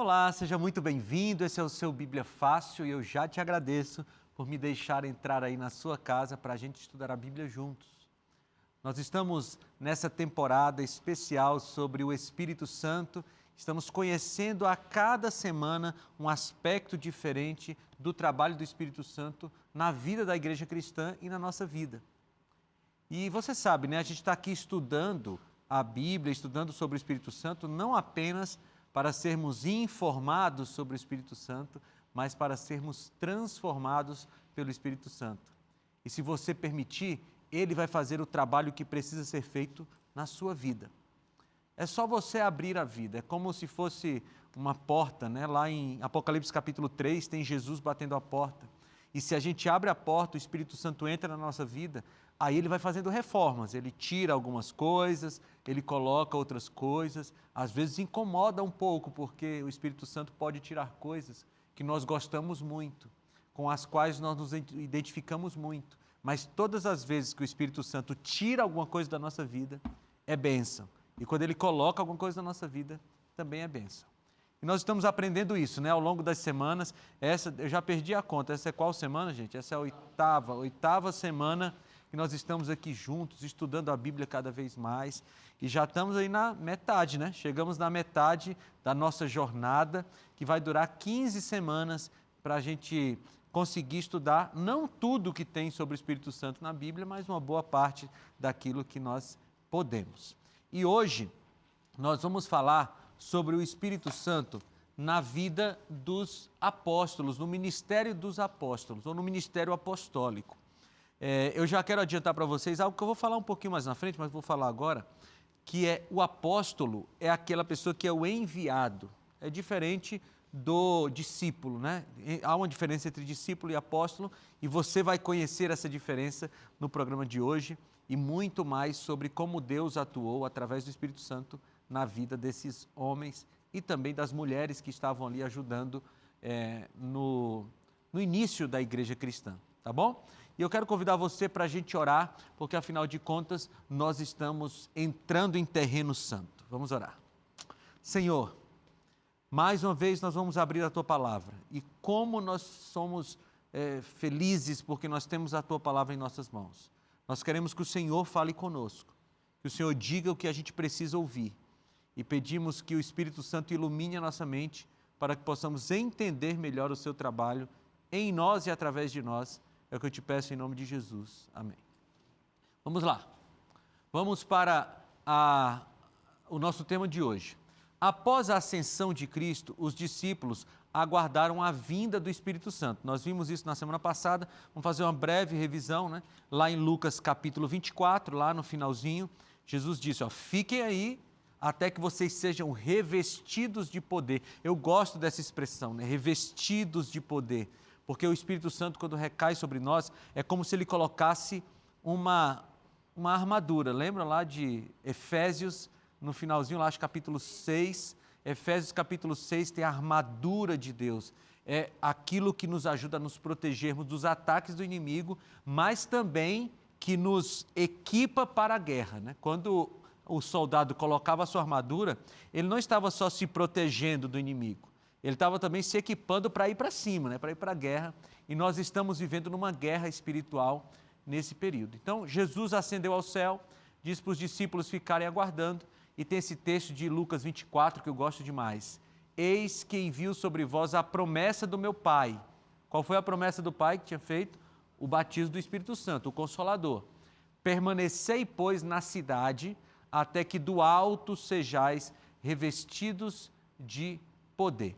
Olá, seja muito bem-vindo. Esse é o seu Bíblia Fácil e eu já te agradeço por me deixar entrar aí na sua casa para a gente estudar a Bíblia juntos. Nós estamos nessa temporada especial sobre o Espírito Santo. Estamos conhecendo a cada semana um aspecto diferente do trabalho do Espírito Santo na vida da igreja cristã e na nossa vida. E você sabe, né? A gente está aqui estudando a Bíblia, estudando sobre o Espírito Santo, não apenas para sermos informados sobre o Espírito Santo, mas para sermos transformados pelo Espírito Santo. E se você permitir, ele vai fazer o trabalho que precisa ser feito na sua vida. É só você abrir a vida, é como se fosse uma porta, né? Lá em Apocalipse capítulo 3 tem Jesus batendo a porta. E se a gente abre a porta, o Espírito Santo entra na nossa vida, aí ele vai fazendo reformas, ele tira algumas coisas, ele coloca outras coisas, às vezes incomoda um pouco, porque o Espírito Santo pode tirar coisas que nós gostamos muito, com as quais nós nos identificamos muito, mas todas as vezes que o Espírito Santo tira alguma coisa da nossa vida, é bênção, e quando ele coloca alguma coisa na nossa vida, também é bênção. E nós estamos aprendendo isso, né? Ao longo das semanas. Essa, eu já perdi a conta. Essa é qual semana, gente? Essa é a oitava semana que nós estamos aqui juntos, estudando a Bíblia cada vez mais. E já estamos aí na metade, né? Chegamos na metade da nossa jornada, que vai durar 15 semanas para a gente conseguir estudar, não tudo que tem sobre o Espírito Santo na Bíblia, mas uma boa parte daquilo que nós podemos. E hoje nós vamos falar sobre o Espírito Santo na vida dos apóstolos, no ministério dos apóstolos, ou no ministério apostólico. Eu já quero adiantar para vocês algo que eu vou falar um pouquinho mais na frente, mas vou falar agora, que é o apóstolo é aquela pessoa que é o enviado. É diferente do discípulo, né? Há uma diferença entre discípulo e apóstolo, e você vai conhecer essa diferença no programa de hoje e muito mais sobre como Deus atuou através do Espírito Santo na vida desses homens e também das mulheres que estavam ali ajudando no início da igreja cristã, tá bom? E eu quero convidar você para a gente orar, porque afinal de contas nós estamos entrando em terreno santo. Vamos orar. Senhor, mais uma vez nós vamos abrir a Tua Palavra e como nós somos felizes porque nós temos a Tua Palavra em nossas mãos. Nós queremos que o Senhor fale conosco, que o Senhor diga o que a gente precisa ouvir. E pedimos que o Espírito Santo ilumine a nossa mente para que possamos entender melhor o seu trabalho em nós e através de nós. É o que eu te peço em nome de Jesus. Amém. Vamos lá. Vamos para o nosso tema de hoje. Após a ascensão de Cristo, os discípulos aguardaram a vinda do Espírito Santo. Nós vimos isso na semana passada. Vamos fazer uma breve revisão, né? Lá em Lucas capítulo 24, lá no finalzinho, Jesus disse, fiquem aí até que vocês sejam revestidos de poder. Eu gosto dessa expressão, né? Revestidos de poder, porque o Espírito Santo, quando recai sobre nós, é como se ele colocasse uma armadura. Lembra lá de Efésios, no finalzinho, lá acho capítulo 6, Efésios capítulo 6 tem a armadura de Deus. É aquilo que nos ajuda a nos protegermos dos ataques do inimigo, mas também que nos equipa para a guerra, né? Quando o soldado colocava a sua armadura, ele não estava só se protegendo do inimigo, ele estava também se equipando para ir para cima, né? Para ir para a guerra, e nós estamos vivendo numa guerra espiritual nesse período. Então, Jesus ascendeu ao céu, diz para os discípulos ficarem aguardando, e tem esse texto de Lucas 24 que eu gosto demais. Eis que envio sobre vós a promessa do meu Pai. Qual foi a promessa do Pai que tinha feito? O batismo do Espírito Santo, o Consolador. Permanecei, pois, na cidade, até que do alto sejais revestidos de poder.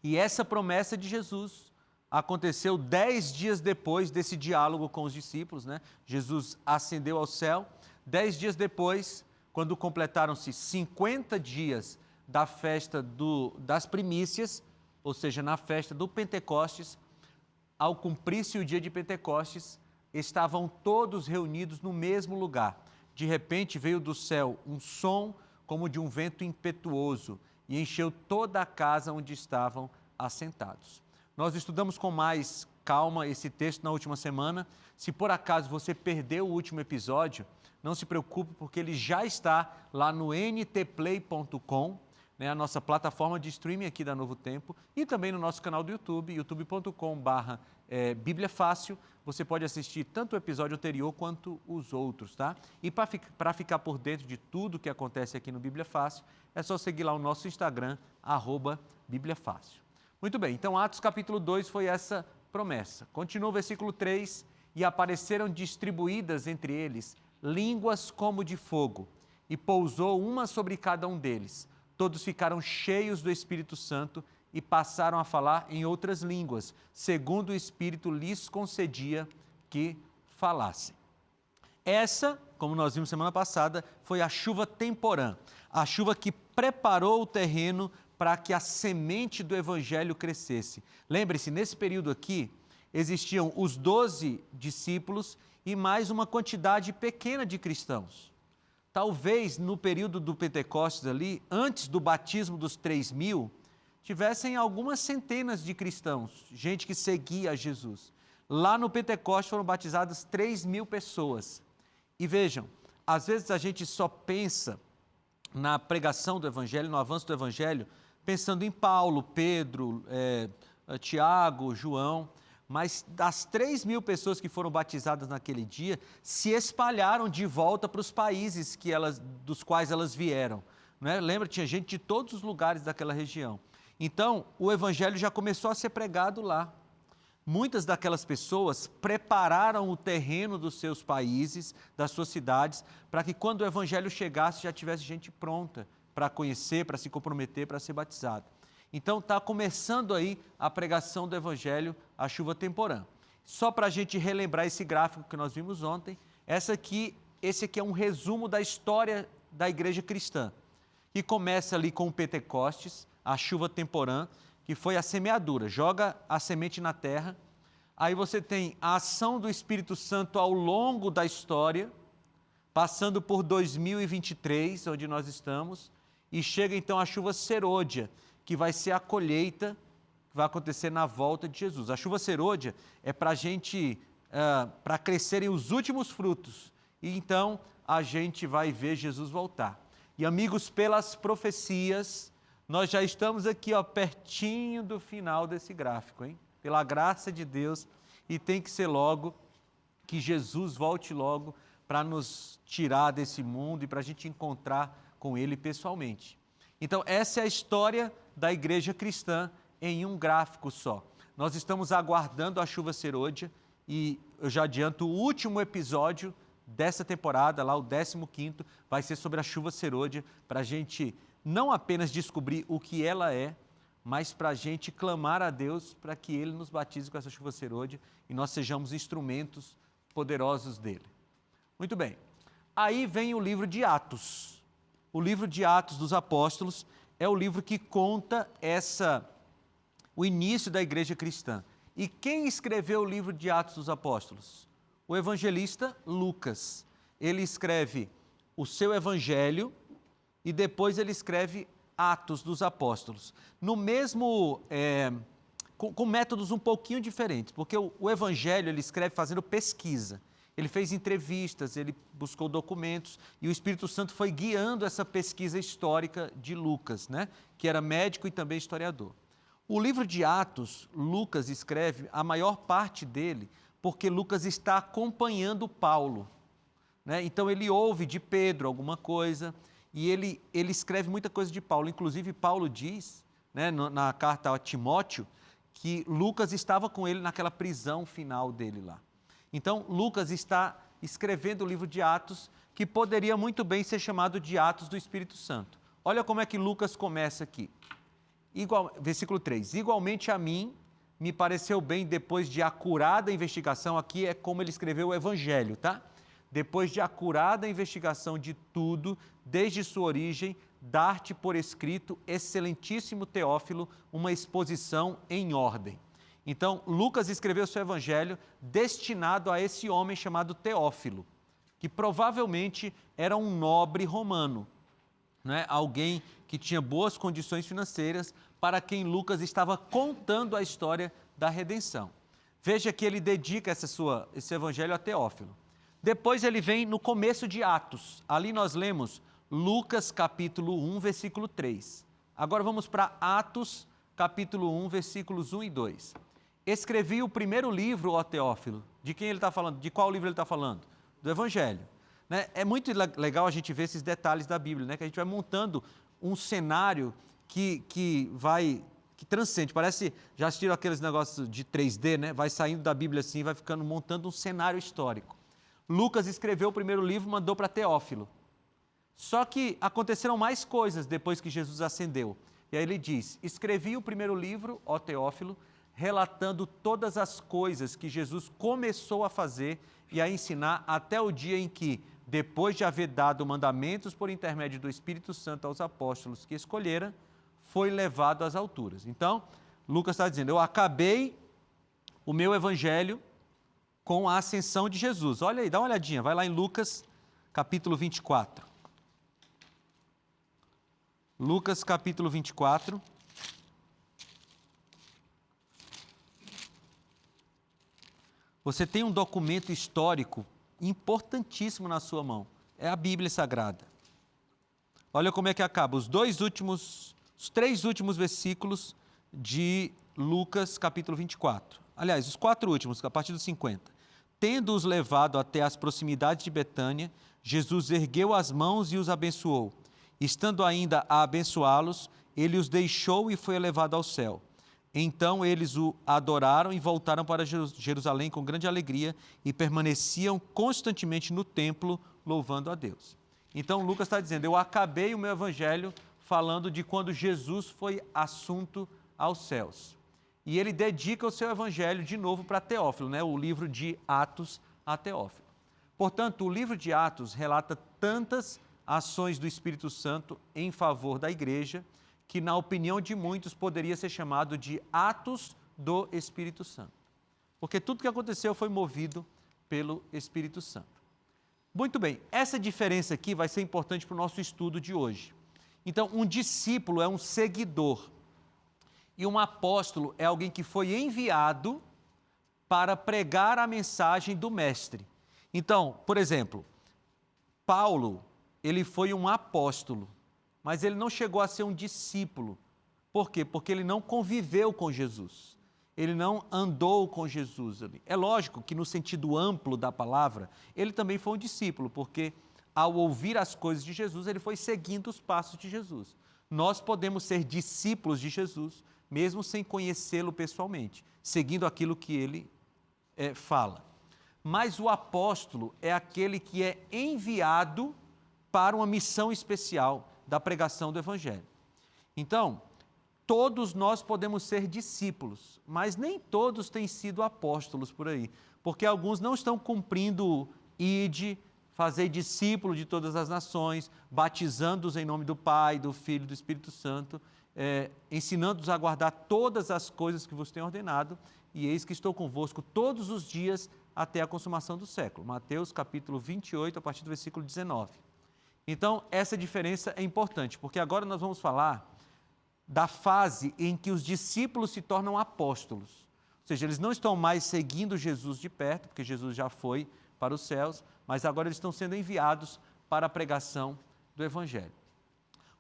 E essa promessa de Jesus aconteceu 10 dias depois desse diálogo com os discípulos, né? Jesus ascendeu ao céu. 10 dias depois, quando completaram-se 50 dias da festa das primícias, ou seja, na festa do Pentecostes, ao cumprir-se o dia de Pentecostes, estavam todos reunidos no mesmo lugar. De repente veio do céu um som como de um vento impetuoso e encheu toda a casa onde estavam assentados. Nós estudamos com mais calma esse texto na última semana. Se por acaso você perdeu o último episódio, não se preocupe porque ele já está lá no ntplay.com. né, a nossa plataforma de streaming aqui da Novo Tempo e também no nosso canal do YouTube, youtube.com/Bíblia Fácil. Você pode assistir tanto o episódio anterior quanto os outros, tá? E para ficar por dentro de tudo que acontece aqui no Bíblia Fácil, é só seguir lá o nosso Instagram, @Bíblia Fácil. Muito bem, então Atos capítulo 2 foi essa promessa. Continua o versículo 3, e apareceram distribuídas entre eles línguas como de fogo, e pousou uma sobre cada um deles. Todos ficaram cheios do Espírito Santo e passaram a falar em outras línguas, segundo o Espírito lhes concedia que falassem. Essa, como nós vimos semana passada, foi a chuva temporã, a chuva que preparou o terreno para que a semente do Evangelho crescesse. Lembre-se, nesse período aqui, existiam os 12 discípulos e mais uma quantidade pequena de cristãos. Talvez no período do Pentecostes ali, antes do batismo dos 3.000, tivessem algumas centenas de cristãos, gente que seguia a Jesus. Lá no Pentecostes foram batizadas 3.000 pessoas. E vejam, às vezes a gente só pensa na pregação do Evangelho, no avanço do Evangelho, pensando em Paulo, Pedro, Tiago, João, mas das 3.000 pessoas que foram batizadas naquele dia, se espalharam de volta para os países dos quais elas vieram. Né? Lembra, tinha gente de todos os lugares daquela região. Então, o Evangelho já começou a ser pregado lá. Muitas daquelas pessoas prepararam o terreno dos seus países, das suas cidades, para que quando o Evangelho chegasse já tivesse gente pronta para conhecer, para se comprometer, para ser batizado. Então está começando aí a pregação do Evangelho, a chuva temporã. Só para a gente relembrar esse gráfico que nós vimos ontem, esse aqui é um resumo da história da igreja cristã, que começa ali com o Pentecostes, a chuva temporã, que foi a semeadura, joga a semente na terra, aí você tem a ação do Espírito Santo ao longo da história, passando por 2023, onde nós estamos, e chega então a chuva serôdia, que vai ser a colheita que vai acontecer na volta de Jesus. A chuva serôdia é para a gente, para crescerem os últimos frutos, e então a gente vai ver Jesus voltar. E amigos, pelas profecias, nós já estamos aqui, pertinho do final desse gráfico, hein? Pela graça de Deus, e tem que ser logo, que Jesus volte logo para nos tirar desse mundo e para a gente encontrar com Ele pessoalmente. Então, essa é a história da igreja cristã em um gráfico só. Nós estamos aguardando a chuva serôdia e eu já adianto, o último episódio dessa temporada, lá o 15º, vai ser sobre a chuva serôdia, para a gente não apenas descobrir o que ela é, mas para a gente clamar a Deus para que Ele nos batize com essa chuva serôdia e nós sejamos instrumentos poderosos dEle. Muito bem, aí vem o livro de Atos. O livro de Atos dos Apóstolos é o livro que conta o início da igreja cristã. E quem escreveu o livro de Atos dos Apóstolos? O evangelista Lucas. Ele escreve o seu evangelho e depois ele escreve Atos dos Apóstolos. No mesmo, com métodos um pouquinho diferentes, porque o evangelho ele escreve fazendo pesquisa. Ele fez entrevistas, ele buscou documentos e o Espírito Santo foi guiando essa pesquisa histórica de Lucas, né? Que era médico e também historiador. O livro de Atos, Lucas escreve a maior parte dele porque Lucas está acompanhando Paulo, né? Então ele ouve de Pedro alguma coisa e ele escreve muita coisa de Paulo. Inclusive Paulo diz, né, na carta a Timóteo, que Lucas estava com ele naquela prisão final dele lá. Então, Lucas está escrevendo o livro de Atos, que poderia muito bem ser chamado de Atos do Espírito Santo. Olha como é que Lucas começa aqui. Versículo 3. Igualmente a mim, me pareceu bem, depois de acurada investigação, aqui é como ele escreveu o Evangelho, tá? Depois de acurada investigação de tudo, desde sua origem, dar-te por escrito, excelentíssimo Teófilo, uma exposição em ordem. Então, Lucas escreveu seu evangelho destinado a esse homem chamado Teófilo, que provavelmente era um nobre romano, né? Alguém que tinha boas condições financeiras, para quem Lucas estava contando a história da redenção. Veja que ele dedica esse evangelho a Teófilo. Depois ele vem no começo de Atos. Ali nós lemos Lucas capítulo 1, versículo 3. Agora vamos para Atos, capítulo 1, versículos 1 e 2. Escrevi o primeiro livro, ó Teófilo. De quem ele está falando? De qual livro ele está falando? Do Evangelho. Né? É muito legal a gente ver esses detalhes da Bíblia, né? Que a gente vai montando um cenário que transcende. Parece, já assistiram aqueles negócios de 3D, né? Vai saindo da Bíblia assim, vai ficando montando um cenário histórico. Lucas escreveu o primeiro livro, mandou para Teófilo. Só que aconteceram mais coisas depois que Jesus ascendeu. E aí ele diz: escrevi o primeiro livro, ó Teófilo, relatando todas as coisas que Jesus começou a fazer e a ensinar até o dia em que, depois de haver dado mandamentos por intermédio do Espírito Santo aos apóstolos que escolhera, foi levado às alturas. Então, Lucas está dizendo: eu acabei o meu evangelho com a ascensão de Jesus. Olha aí, dá uma olhadinha, vai lá em Lucas, capítulo 24. Lucas, capítulo 24. Você tem um documento histórico importantíssimo na sua mão. É a Bíblia Sagrada. Olha como é que acaba. Os três últimos versículos de Lucas, capítulo 24. Aliás, os 4 últimos, a partir dos 50. Tendo-os levado até as proximidades de Betânia, Jesus ergueu as mãos e os abençoou. Estando ainda a abençoá-los, ele os deixou e foi elevado ao céu. Então eles o adoraram e voltaram para Jerusalém com grande alegria e permaneciam constantemente no templo, louvando a Deus. Então Lucas está dizendo: eu acabei o meu evangelho falando de quando Jesus foi assunto aos céus. E ele dedica o seu evangelho de novo para Teófilo, né? O livro de Atos a Teófilo. Portanto, o livro de Atos relata tantas ações do Espírito Santo em favor da igreja, que na opinião de muitos poderia ser chamado de Atos do Espírito Santo. Porque tudo que aconteceu foi movido pelo Espírito Santo. Muito bem, essa diferença aqui vai ser importante para o nosso estudo de hoje. Então, um discípulo é um seguidor. E um apóstolo é alguém que foi enviado para pregar a mensagem do mestre. Então, por exemplo, Paulo, ele foi um apóstolo, mas ele não chegou a ser um discípulo. Por quê? Porque ele não conviveu com Jesus. Ele não andou com Jesus ali. É lógico que no sentido amplo da palavra, ele também foi um discípulo, porque ao ouvir as coisas de Jesus, ele foi seguindo os passos de Jesus. Nós podemos ser discípulos de Jesus, mesmo sem conhecê-lo pessoalmente, seguindo aquilo que ele fala. Mas o apóstolo é aquele que é enviado para uma missão especial da pregação do Evangelho. Então, todos nós podemos ser discípulos, mas nem todos têm sido apóstolos por aí, porque alguns não estão cumprindo ide, fazer discípulo de todas as nações, batizando-os em nome do Pai, do Filho e do Espírito Santo, ensinando-os a guardar todas as coisas que vos tenho ordenado, e eis que estou convosco todos os dias até a consumação do século. Mateus capítulo 28, a partir do versículo 19. Então, essa diferença é importante, porque agora nós vamos falar da fase em que os discípulos se tornam apóstolos. Ou seja, eles não estão mais seguindo Jesus de perto, porque Jesus já foi para os céus, mas agora eles estão sendo enviados para a pregação do Evangelho.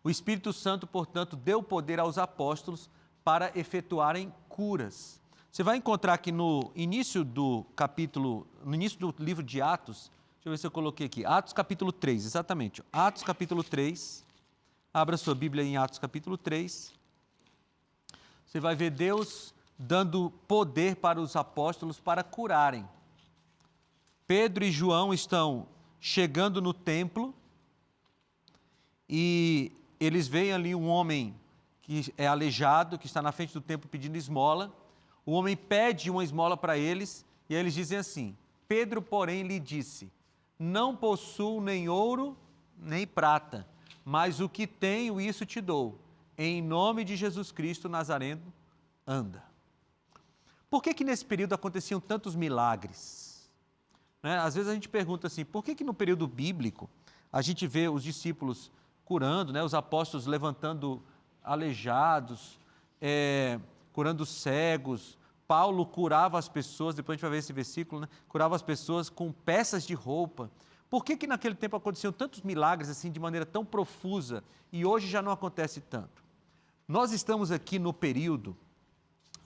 O Espírito Santo, portanto, deu poder aos apóstolos para efetuarem curas. Você vai encontrar aqui no início do livro de Atos, deixa eu ver se eu coloquei aqui, Atos capítulo 3, exatamente. Atos capítulo 3, abra sua Bíblia em Atos capítulo 3. Você vai ver Deus dando poder para os apóstolos para curarem. Pedro e João estão chegando no templo e eles veem ali um homem que é aleijado, que está na frente do templo pedindo esmola. O homem pede uma esmola para eles e aí eles dizem assim: Pedro, porém, lhe disse: não possuo nem ouro nem prata, mas o que tenho, isso te dou. Em nome de Jesus Cristo Nazareno, anda. Por que nesse período aconteciam tantos milagres? Às vezes a gente pergunta assim, por que no período bíblico a gente vê os discípulos curando, os apóstolos levantando aleijados, curando cegos, Paulo curava as pessoas, depois a gente vai ver esse versículo, curava as pessoas com peças de roupa. Por que naquele tempo aconteciam tantos milagres assim de maneira tão profusa e hoje já não acontece tanto? Nós estamos aqui no período,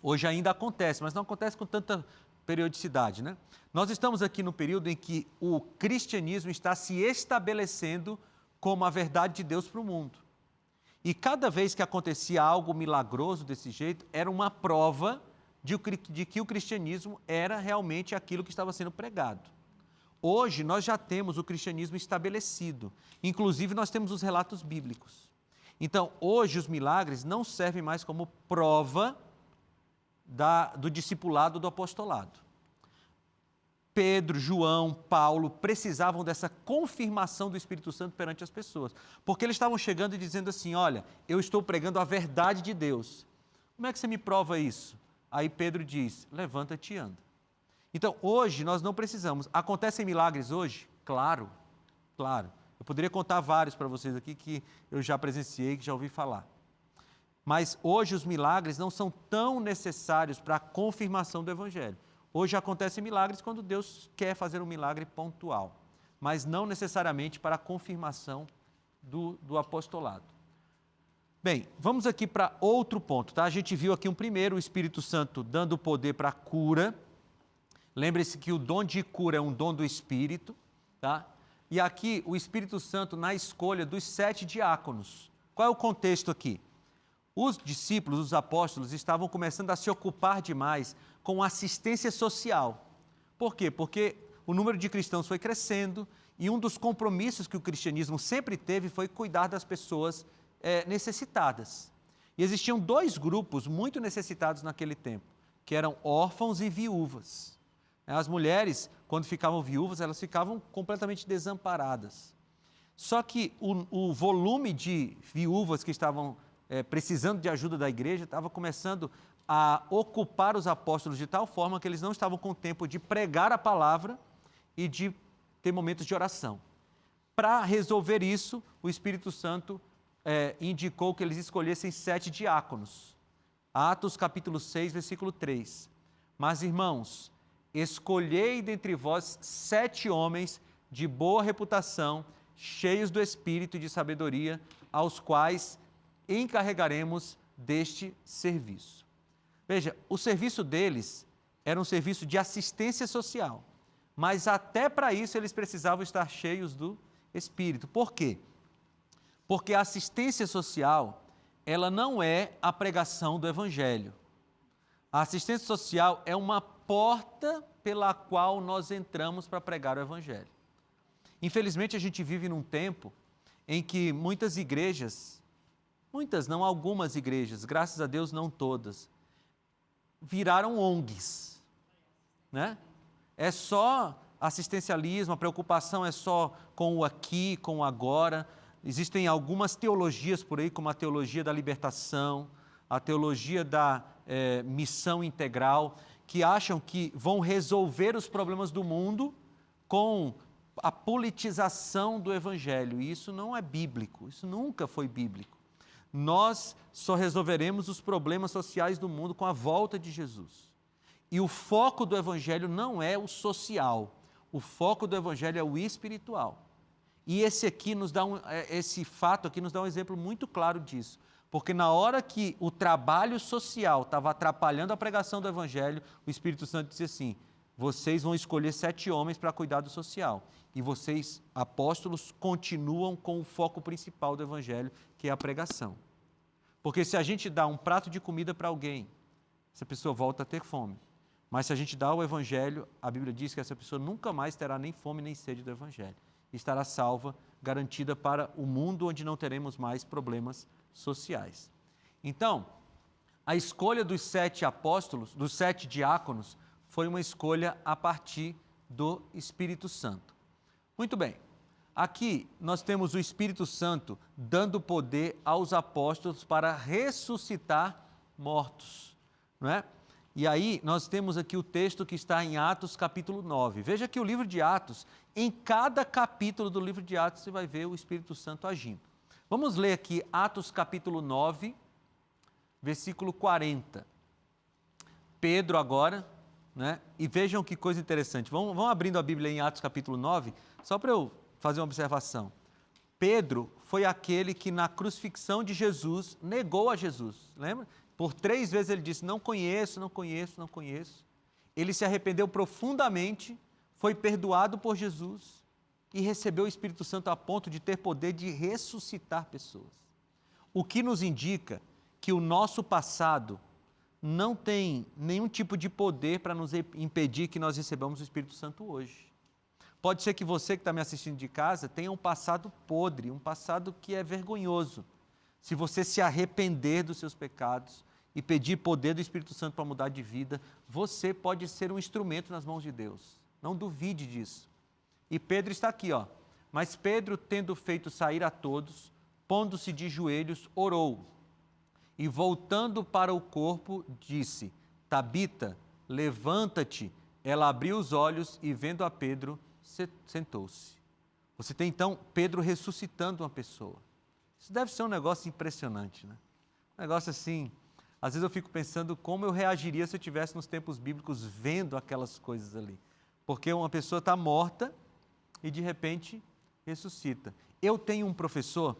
hoje ainda acontece, mas não acontece com tanta periodicidade, né? Nós estamos aqui no período em que o cristianismo está se estabelecendo como a verdade de Deus para o mundo. E cada vez que acontecia algo milagroso desse jeito, era uma prova de que o cristianismo era realmente aquilo que estava sendo pregado. Hoje nós já temos o cristianismo estabelecido, inclusive nós temos os relatos bíblicos. Então, hoje os milagres não servem mais como prova do discipulado do apostolado. Pedro, João, Paulo precisavam dessa confirmação do Espírito Santo perante as pessoas, porque eles estavam chegando e dizendo assim, olha, eu estou pregando a verdade de Deus. Como é que você me prova isso? Aí Pedro diz, levanta-te e anda. Então, hoje nós não precisamos. Acontecem milagres hoje? Claro, claro. Eu poderia contar vários para vocês aqui que eu já presenciei, que já ouvi falar. Mas hoje os milagres não são tão necessários para a confirmação do Evangelho. Hoje acontecem milagres quando Deus quer fazer um milagre pontual, mas não necessariamente para a confirmação do apostolado. Bem, vamos aqui para outro ponto, tá? A gente viu aqui um primeiro, o Espírito Santo dando poder para a cura. Lembre-se que o dom de cura é um dom do Espírito, tá? E aqui o Espírito Santo na escolha dos 7 diáconos. Qual é o contexto aqui? Os discípulos, os apóstolos, estavam começando a se ocupar demais com assistência social. Por quê? Porque o número de cristãos foi crescendo e um dos compromissos que o cristianismo sempre teve foi cuidar das pessoas necessitadas. E existiam 2 grupos muito necessitados naquele tempo, que eram órfãos e viúvas. As mulheres, quando ficavam viúvas, elas ficavam completamente desamparadas. Só que o volume de viúvas que estavam precisando de ajuda da igreja estava começando a ocupar os apóstolos de tal forma que eles não estavam com tempo de pregar a palavra e de ter momentos de oração. Para resolver isso, o Espírito Santo indicou que eles escolhessem 7 diáconos. Atos capítulo 6, versículo 3. Mas, irmãos, escolhei dentre vós 7 homens de boa reputação, cheios do Espírito e de sabedoria, aos quais encarregaremos deste serviço. Veja, o serviço deles era um serviço de assistência social, mas até para isso eles precisavam estar cheios do Espírito. Por quê? Porque a assistência social, ela não é a pregação do Evangelho. A assistência social é uma porta pela qual nós entramos para pregar o Evangelho. Infelizmente, a gente vive num tempo em que muitas igrejas, muitas não, algumas igrejas, graças a Deus não todas, viraram ONGs, né? É só assistencialismo, a preocupação é só com o aqui, com o agora. Existem algumas teologias por aí, como a teologia da libertação, a teologia da missão integral, que acham que vão resolver os problemas do mundo com a politização do Evangelho. E isso não é bíblico, isso nunca foi bíblico. Nós só resolveremos os problemas sociais do mundo com a volta de Jesus. E o foco do Evangelho não é o social, o foco do Evangelho é o espiritual. E esse fato aqui nos dá um exemplo muito claro disso. Porque na hora que o trabalho social estava atrapalhando a pregação do Evangelho, o Espírito Santo disse assim, vocês vão escolher 7 homens para cuidar do social. E vocês, apóstolos, continuam com o foco principal do Evangelho, que é a pregação. Porque se a gente dá um prato de comida para alguém, essa pessoa volta a ter fome. Mas se a gente dá o Evangelho, a Bíblia diz que essa pessoa nunca mais terá nem fome nem sede do Evangelho. Estará salva, garantida para o mundo onde não teremos mais problemas sociais. Então, a escolha dos 7 apóstolos, dos 7 diáconos, foi uma escolha a partir do Espírito Santo. Muito bem, aqui nós temos o Espírito Santo dando poder aos apóstolos para ressuscitar mortos, não é? E aí nós temos aqui o texto que está em Atos capítulo 9. Veja que o livro de Atos, em cada capítulo do livro de Atos, você vai ver o Espírito Santo agindo. Vamos ler aqui Atos capítulo 9, versículo 40. Pedro agora, né? E vejam que coisa interessante. Vamos abrindo a Bíblia em Atos capítulo 9, só para eu fazer uma observação. Pedro foi aquele que na crucifixão de Jesus negou a Jesus, lembra? Por 3 vezes ele disse, não conheço, não conheço, não conheço. Ele se arrependeu profundamente, foi perdoado por Jesus e recebeu o Espírito Santo a ponto de ter poder de ressuscitar pessoas. O que nos indica que o nosso passado não tem nenhum tipo de poder para nos impedir que nós recebamos o Espírito Santo hoje. Pode ser que você que está me assistindo de casa tenha um passado podre, um passado que é vergonhoso. Se você se arrepender dos seus pecados e pedir poder do Espírito Santo para mudar de vida, você pode ser um instrumento nas mãos de Deus. Não duvide disso. E Pedro está aqui, ó. Mas Pedro, tendo feito sair a todos, pondo-se de joelhos, orou. E voltando para o corpo, disse, Tabita, levanta-te. Ela abriu os olhos e, vendo a Pedro, sentou-se. Você tem, então, Pedro ressuscitando uma pessoa. Isso deve ser um negócio impressionante, né? Um negócio assim, às vezes eu fico pensando como eu reagiria se eu estivesse nos tempos bíblicos vendo aquelas coisas ali. Porque uma pessoa está morta e, de repente, ressuscita. Eu tenho um professor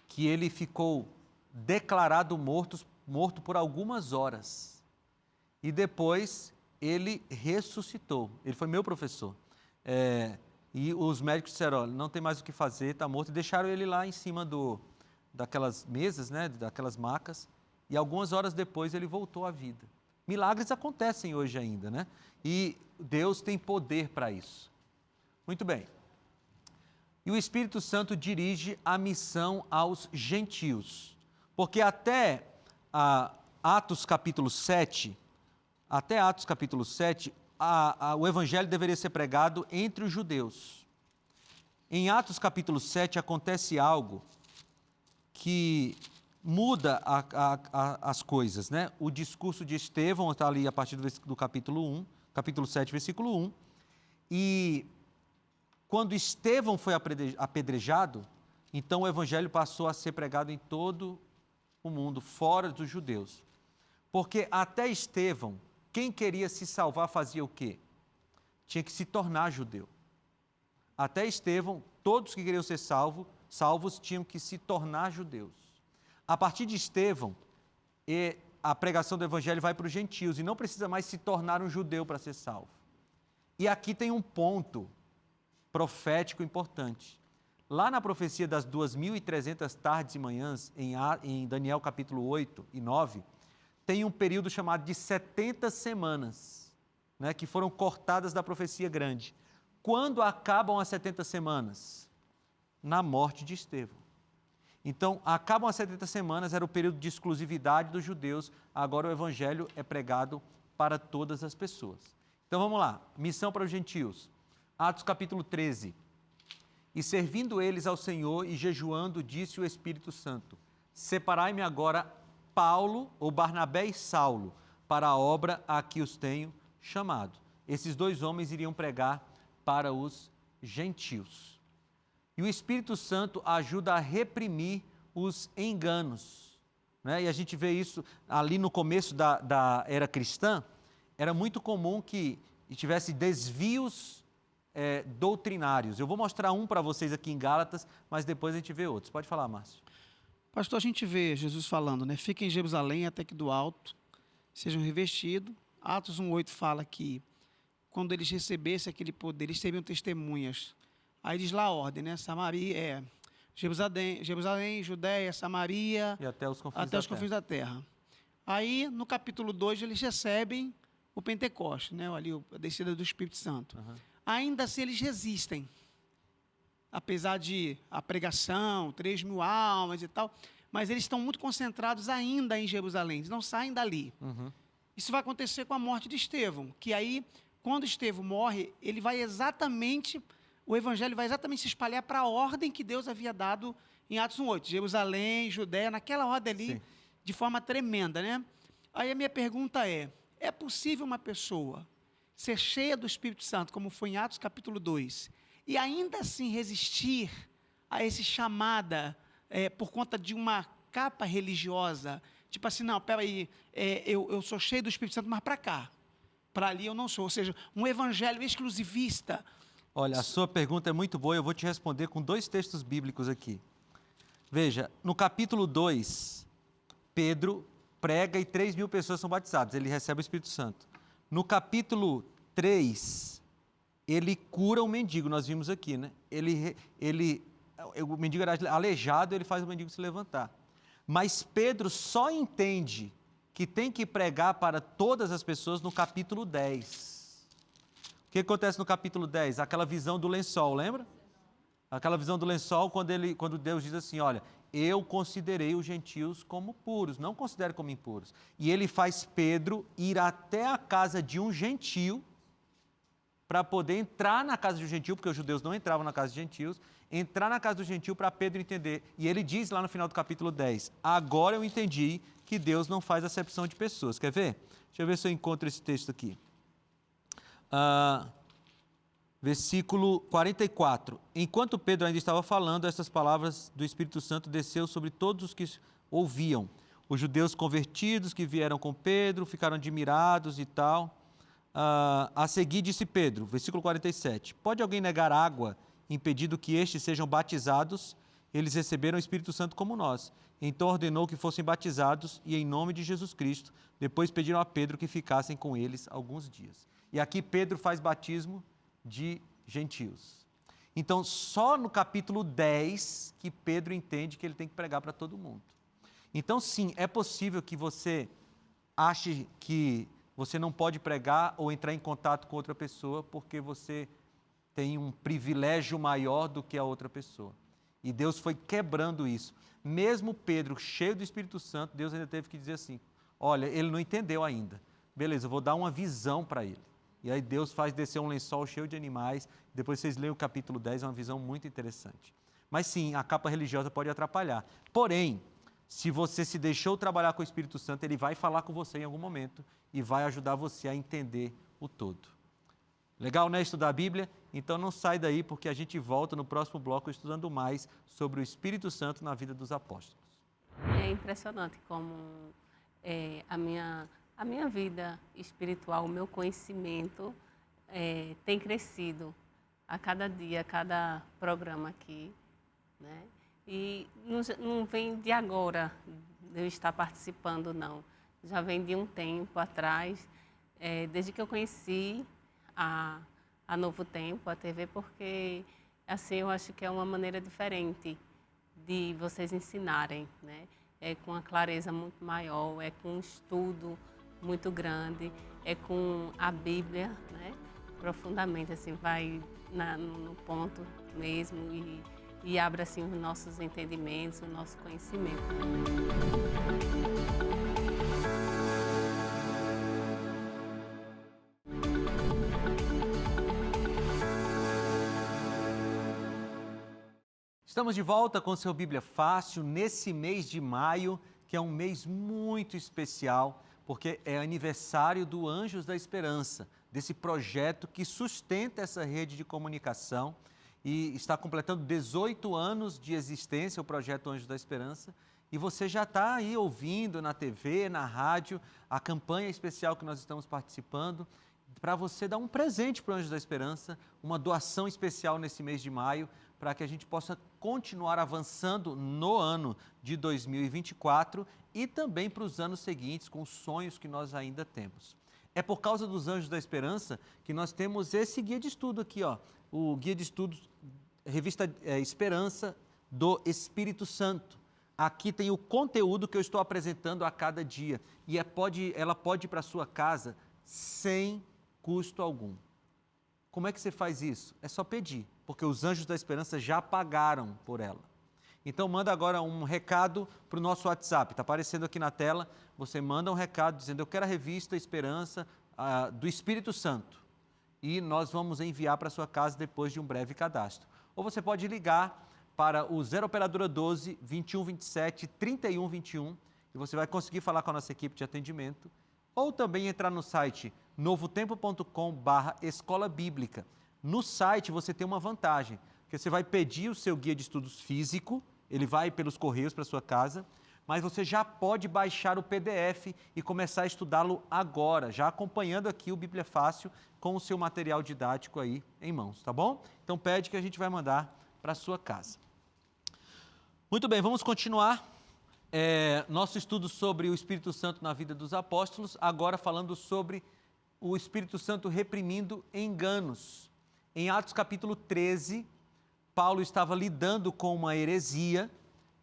que ele ficou declarado morto por algumas horas. E depois ele ressuscitou. Ele foi meu professor. E os médicos disseram, olha, não tem mais o que fazer, está morto. E deixaram ele lá em cima daquelas mesas, né, daquelas macas. E algumas horas depois ele voltou à vida. Milagres acontecem hoje ainda, né? E Deus tem poder para isso. Muito bem. E o Espírito Santo dirige a missão aos gentios. Porque até Atos capítulo 7, o evangelho deveria ser pregado entre os judeus. Em Atos capítulo 7 acontece algo que muda as coisas, né? O discurso de Estevão está ali a partir do capítulo 7, versículo 1. E quando Estevão foi apedrejado, então o evangelho passou a ser pregado em todo o mundo, fora dos judeus. Porque até Estevão, quem queria se salvar fazia o quê? Tinha que se tornar judeu. Até Estevão, todos que queriam ser salvos tinham que se tornar judeus. A partir de Estevão, a pregação do evangelho vai para os gentios e não precisa mais se tornar um judeu para ser salvo. E aqui tem um ponto profético importante. Lá na profecia das 2.300 tardes e manhãs, em Daniel capítulo 8 e 9, tem um período chamado de 70 semanas, né, que foram cortadas da profecia grande. Quando acabam as 70 semanas? Na morte de Estevão. Então, acabam as 70 semanas, era o período de exclusividade dos judeus, agora o evangelho é pregado para todas as pessoas. Então vamos lá, missão para os gentios. Atos capítulo 13. E servindo eles ao Senhor e jejuando, disse o Espírito Santo, separai-me agora Paulo, ou Barnabé e Saulo, para a obra a que os tenho chamado. Esses 2 homens iriam pregar para os gentios. E o Espírito Santo ajuda a reprimir os enganos, né? E a gente vê isso ali no começo da era cristã, era muito comum que tivesse desvios doutrinários. Eu vou mostrar um para vocês aqui em Gálatas, mas depois a gente vê outros. Pode falar, Márcio. Pastor, a gente vê Jesus falando, né? Fiquem em Jerusalém até que do alto sejam revestidos. Atos 1:8 fala que quando eles recebessem aquele poder, eles seriam testemunhas. Aí diz lá a ordem, né? Jerusalém, Judéia, Samaria e até os confins da terra. Aí, no capítulo 2, eles recebem o Pentecoste, né? Ali, a descida do Espírito Santo. Uhum. Ainda assim, eles resistem. Apesar de a pregação, 3.000 almas e tal, mas eles estão muito concentrados ainda em Jerusalém, eles não saem dali. Uhum. Isso vai acontecer com a morte de Estevão, que aí, quando Estevão morre, o evangelho vai exatamente se espalhar para a ordem que Deus havia dado em Atos 1:8, Jerusalém, Judéia, naquela ordem ali, sim, de forma tremenda, né? Aí a minha pergunta é possível uma pessoa ser cheia do Espírito Santo, como foi em Atos capítulo 2, e ainda assim resistir a esse chamada por conta de uma capa religiosa, tipo assim, não, peraí, eu sou cheio do Espírito Santo, mas para cá, para ali eu não sou, ou seja, um evangelho exclusivista. Olha, a sua pergunta é muito boa, eu vou te responder com 2 textos bíblicos aqui. Veja, no capítulo 2, Pedro prega e 3.000 pessoas são batizadas, ele recebe o Espírito Santo. No capítulo 3, ele cura um mendigo, nós vimos aqui, né? O mendigo era aleijado, ele faz o mendigo se levantar. Mas Pedro só entende que tem que pregar para todas as pessoas no capítulo 10. O que acontece no capítulo 10? Aquela visão do lençol, lembra? Aquela visão do lençol quando Deus diz assim, olha, eu considerei os gentios como puros, não considere como impuros. E ele faz Pedro ir até a casa de um gentio para poder entrar na casa de um gentio, porque os judeus não entravam na casa de gentios, entrar na casa do gentio para Pedro entender. E ele diz lá no final do capítulo 10, agora eu entendi que Deus não faz acepção de pessoas. Quer ver? Deixa eu ver se eu encontro esse texto aqui. Versículo 44. Enquanto Pedro ainda estava falando, essas palavras do Espírito Santo desceu sobre todos os que ouviam. Os judeus convertidos que vieram com Pedro ficaram admirados e tal. A seguir disse Pedro, versículo 47, pode alguém negar água, impedindo que estes sejam batizados? Eles receberam o Espírito Santo como nós. Então ordenou que fossem batizados e em nome de Jesus Cristo. Depois pediram a Pedro que ficassem com eles alguns dias. E aqui Pedro faz batismo de gentios. Então, só no capítulo 10 que Pedro entende que ele tem que pregar para todo mundo. Então, sim, é possível que você ache que você não pode pregar ou entrar em contato com outra pessoa porque você tem um privilégio maior do que a outra pessoa. E Deus foi quebrando isso. Mesmo Pedro, cheio do Espírito Santo, Deus ainda teve que dizer assim, olha, ele não entendeu ainda. Beleza, eu vou dar uma visão para ele. E aí Deus faz descer um lençol cheio de animais. Depois vocês leem o capítulo 10, é uma visão muito interessante. Mas sim, a capa religiosa pode atrapalhar. Porém, se você se deixou trabalhar com o Espírito Santo, ele vai falar com você em algum momento e vai ajudar você a entender o todo. Legal, né? Estudar a Bíblia? Então não sai daí, porque a gente volta no próximo bloco estudando mais sobre o Espírito Santo na vida dos apóstolos. É impressionante como a minha vida espiritual, o meu conhecimento tem crescido a cada dia, a cada programa aqui, né? E não vem de agora de eu estar participando, não. Já vem de um tempo atrás, desde que eu conheci a Novo Tempo, a TV, porque assim eu acho que é uma maneira diferente de vocês ensinarem, né? É com uma clareza muito maior, é com um estudo muito grande, é com a Bíblia, né? Profundamente, assim, vai no ponto mesmo e abre assim os nossos entendimentos, o nosso conhecimento. Estamos de volta com o seu Bíblia Fácil nesse mês de maio, que é um mês muito especial, porque é aniversário do Anjos da Esperança, desse projeto que sustenta essa rede de comunicação e está completando 18 anos de existência, o projeto Anjos da Esperança, e você já está aí ouvindo na TV, na rádio, a campanha especial que nós estamos participando, para você dar um presente para o Anjos da Esperança, uma doação especial nesse mês de maio, para que a gente possa continuar avançando no ano de 2024 e também para os anos seguintes, com os sonhos que nós ainda temos. É por causa dos Anjos da Esperança que nós temos esse guia de estudo aqui, ó, o guia de estudos, revista Esperança do Espírito Santo. Aqui tem o conteúdo que eu estou apresentando a cada dia e ela pode ir para a sua casa sem custo algum. Como é que você faz isso? É só pedir, porque os Anjos da Esperança já pagaram por ela. Então manda agora um recado para o nosso WhatsApp, está aparecendo aqui na tela, você manda um recado dizendo eu quero a revista Esperança do Espírito Santo e nós vamos enviar para a sua casa depois de um breve cadastro. Ou você pode ligar para o 0 Operadora 12 21 27 31 21 e você vai conseguir falar com a nossa equipe de atendimento ou também entrar no site novotempo.com/escola bíblica. No site você tem uma vantagem, porque você vai pedir o seu guia de estudos físico, ele vai pelos correios para a sua casa, mas você já pode baixar o PDF e começar a estudá-lo agora, já acompanhando aqui o Bíblia Fácil com o seu material didático aí em mãos, tá bom? Então pede que a gente vai mandar para a sua casa. Muito bem, vamos continuar nosso estudo sobre o Espírito Santo na vida dos apóstolos, agora falando sobre o Espírito Santo reprimindo enganos. Em Atos capítulo 13, Paulo estava lidando com uma heresia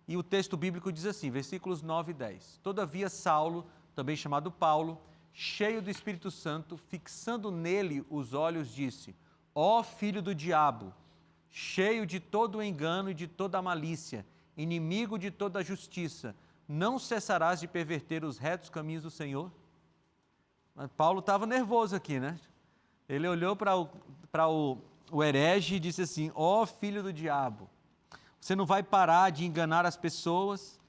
e o texto bíblico diz assim, versículos 9 e 10. Todavia Saulo, também chamado Paulo, cheio do Espírito Santo, fixando nele os olhos, disse: Ó filho do diabo, cheio de todo o engano e de toda a malícia, inimigo de toda a justiça, não cessarás de perverter os retos caminhos do Senhor? Mas Paulo estava nervoso aqui, né? Ele olhou para o herege e disse assim: ó filho do diabo, você não vai parar de enganar as pessoas?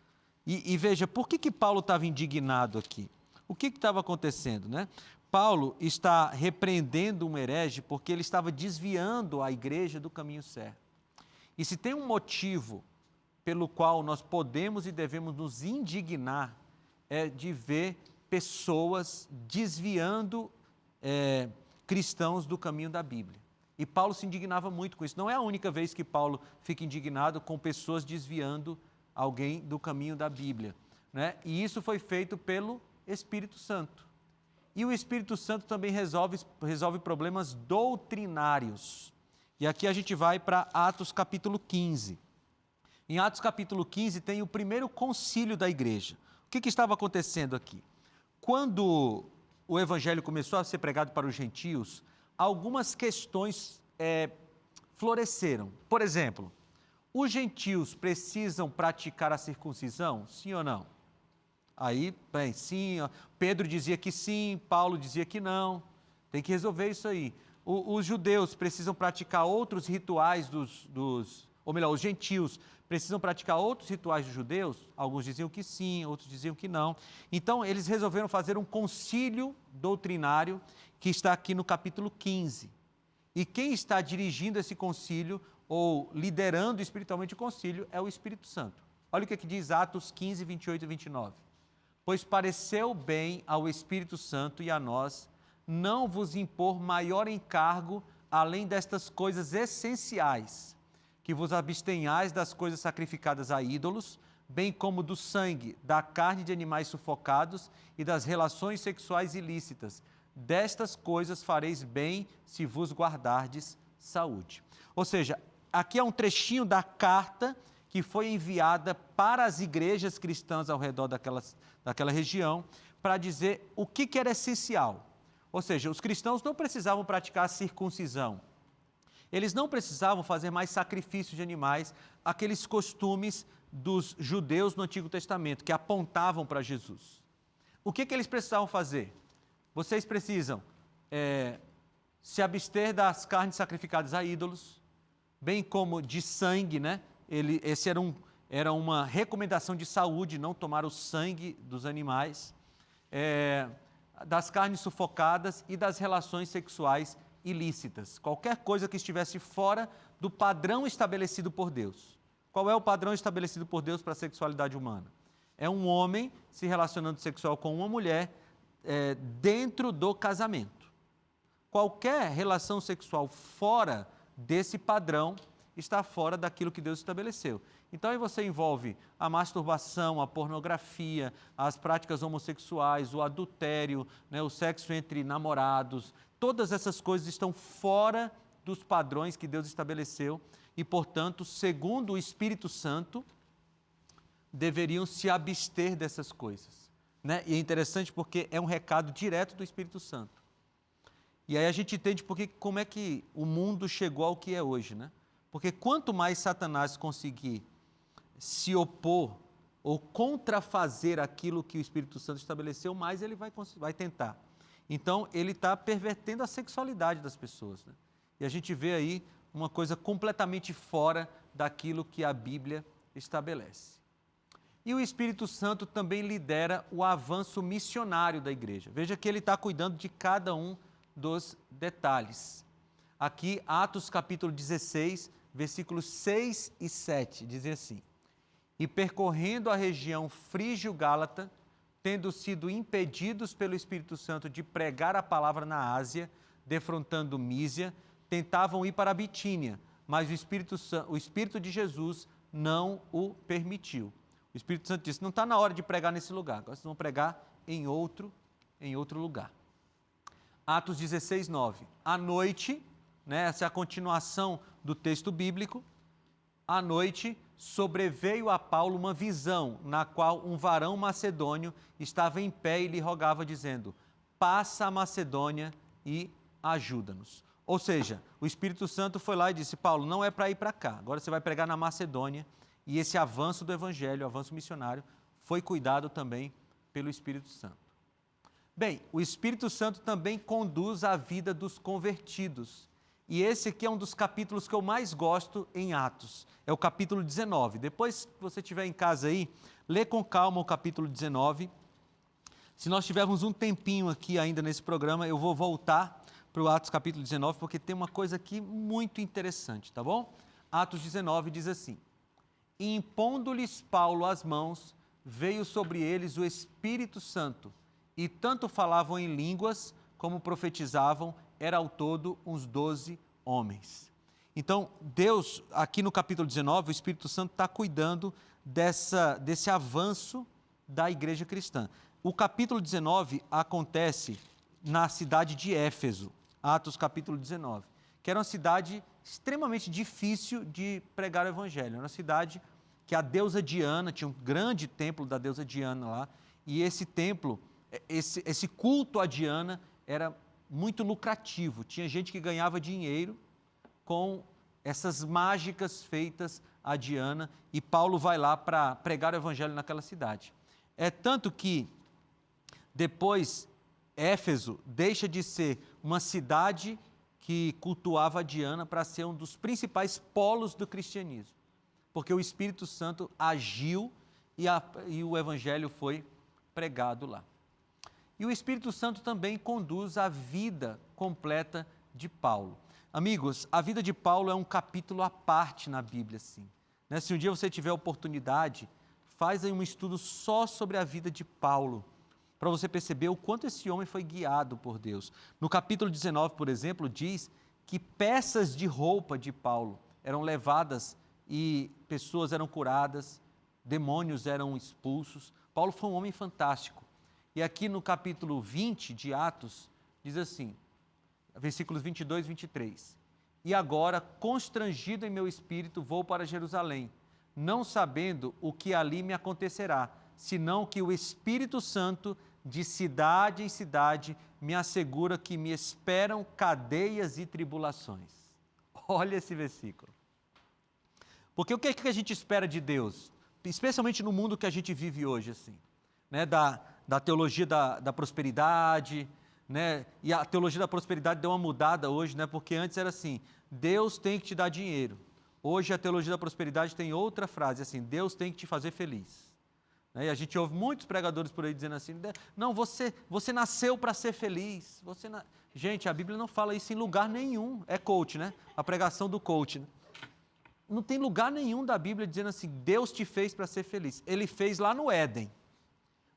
E veja, por que Paulo estava indignado aqui? O que estava acontecendo, né? Paulo está repreendendo um herege porque ele estava desviando a igreja do caminho certo. E se tem um motivo pelo qual nós podemos e devemos nos indignar, é de ver pessoas desviando cristãos do caminho da Bíblia. E Paulo se indignava muito com isso. Não é a única vez que Paulo fica indignado com pessoas desviando alguém do caminho da Bíblia, né? E isso foi feito pelo Espírito Santo. E o Espírito Santo também resolve problemas doutrinários. E aqui a gente vai para Atos capítulo 15. Em Atos capítulo 15 tem o primeiro concílio da igreja. O que estava acontecendo aqui? Quando o evangelho começou a ser pregado para os gentios, algumas questões floresceram. Por exemplo, os gentios precisam praticar a circuncisão? Sim ou não? Aí, bem, sim, Pedro dizia que sim, Paulo dizia que não. Tem que resolver isso aí. Os judeus precisam praticar outros rituais os gentios precisam praticar outros rituais dos judeus? Alguns diziam que sim, outros diziam que não. Então, eles resolveram fazer um concílio doutrinário que está aqui no capítulo 15. E quem está dirigindo esse concílio ou liderando espiritualmente o concílio é o Espírito Santo. Olha o que diz Atos 15, 28 e 29. Pois pareceu bem ao Espírito Santo e a nós não vos impor maior encargo além destas coisas essenciais, que vos abstenhais das coisas sacrificadas a ídolos, bem como do sangue, da carne de animais sufocados e das relações sexuais ilícitas. Destas coisas fareis bem se vos guardardes saúde. Ou seja, aqui é um trechinho da carta que foi enviada para as igrejas cristãs ao redor daquela região, para dizer o que era essencial. Ou seja, os cristãos não precisavam praticar a circuncisão. Eles não precisavam fazer mais sacrifícios de animais, aqueles costumes dos judeus no Antigo Testamento, que apontavam para Jesus. O que eles precisavam fazer? Vocês precisam se abster das carnes sacrificadas a ídolos, bem como de sangue, né? Esse era uma recomendação de saúde, não tomar o sangue dos animais, das carnes sufocadas e das relações sexuais ilícitas. Qualquer coisa que estivesse fora do padrão estabelecido por Deus. Qual é o padrão estabelecido por Deus para a sexualidade humana? É um homem se relacionando sexual com uma mulher dentro do casamento. Qualquer relação sexual fora desse padrão está fora daquilo que Deus estabeleceu. Então aí você envolve a masturbação, a pornografia, as práticas homossexuais, o adultério, né, o sexo entre namorados. Todas essas coisas estão fora dos padrões que Deus estabeleceu e, portanto, segundo o Espírito Santo, deveriam se abster dessas coisas, né? E é interessante porque é um recado direto do Espírito Santo. E aí a gente entende como é que o mundo chegou ao que é hoje, né? Porque quanto mais Satanás conseguir se opor ou contrafazer aquilo que o Espírito Santo estabeleceu, mais ele vai tentar. Então, ele está pervertendo a sexualidade das pessoas, né? E a gente vê aí uma coisa completamente fora daquilo que a Bíblia estabelece. E o Espírito Santo também lidera o avanço missionário da igreja. Veja que ele está cuidando de cada um dos detalhes. Aqui, Atos capítulo 16, versículos 6 e 7, dizem assim: e percorrendo a região frígio-gálata, tendo sido impedidos pelo Espírito Santo de pregar a palavra na Ásia, defrontando Mísia, tentavam ir para a Bitínia, mas o Espírito de Jesus não o permitiu. O Espírito Santo disse, não está na hora de pregar nesse lugar, agora vocês vão pregar em outro lugar. Atos 16, 9. À noite, essa é a continuação do texto bíblico, à noite sobreveio a Paulo uma visão, na qual um varão macedônio estava em pé e lhe rogava, dizendo, passa a Macedônia e ajuda-nos. Ou seja, o Espírito Santo foi lá e disse, Paulo, não é para ir para cá, agora você vai pregar na Macedônia, e esse avanço do Evangelho, o avanço missionário, foi cuidado também pelo Espírito Santo. Bem, o Espírito Santo também conduz a vida dos convertidos. E esse aqui é um dos capítulos que eu mais gosto em Atos. É o capítulo 19. Depois que você estiver em casa aí, lê com calma o capítulo 19. Se nós tivermos um tempinho aqui ainda nesse programa, eu vou voltar para o Atos capítulo 19, porque tem uma coisa aqui muito interessante, tá bom? Atos 19 diz assim, e impondo-lhes Paulo as mãos, veio sobre eles o Espírito Santo, e tanto falavam em línguas como profetizavam, era ao todo uns 12 homens. Então, Deus, aqui no capítulo 19, o Espírito Santo está cuidando desse avanço da igreja cristã. O capítulo 19 acontece na cidade de Éfeso, Atos capítulo 19, que era uma cidade extremamente difícil de pregar o evangelho. Era uma cidade que a deusa Diana, tinha um grande templo da deusa Diana lá, e esse templo, esse culto a Diana era muito lucrativo. Tinha gente que ganhava dinheiro com essas mágicas feitas a Diana, e Paulo vai lá para pregar o evangelho naquela cidade. É tanto que depois Éfeso deixa de ser uma cidade que cultuava a Diana para ser um dos principais polos do cristianismo, porque o Espírito Santo agiu e o evangelho foi pregado lá. E o Espírito Santo também conduz a vida completa de Paulo. Amigos, a vida de Paulo é um capítulo à parte na Bíblia, sim. Se um dia você tiver oportunidade, faz aí um estudo só sobre a vida de Paulo, para você perceber o quanto esse homem foi guiado por Deus. No capítulo 19, por exemplo, diz que peças de roupa de Paulo eram levadas e pessoas eram curadas, demônios eram expulsos. Paulo foi um homem fantástico. E aqui no capítulo 20 de Atos, diz assim, versículos 22 e 23. E agora, constrangido em meu espírito, vou para Jerusalém, não sabendo o que ali me acontecerá, senão que o Espírito Santo, de cidade em cidade, me assegura que me esperam cadeias e tribulações. Olha esse versículo. Porque o que é que a gente espera de Deus? Especialmente no mundo que a gente vive hoje, assim, da teologia da prosperidade, e a teologia da prosperidade deu uma mudada hoje, porque antes era assim, Deus tem que te dar dinheiro. Hoje a teologia da prosperidade tem outra frase, assim, Deus tem que te fazer feliz. E a gente ouve muitos pregadores por aí dizendo assim, não, você nasceu para ser feliz. Gente, a Bíblia não fala isso em lugar nenhum. É coach, a pregação do coach. Não tem lugar nenhum da Bíblia dizendo assim, Deus te fez para ser feliz. Ele fez lá no Éden.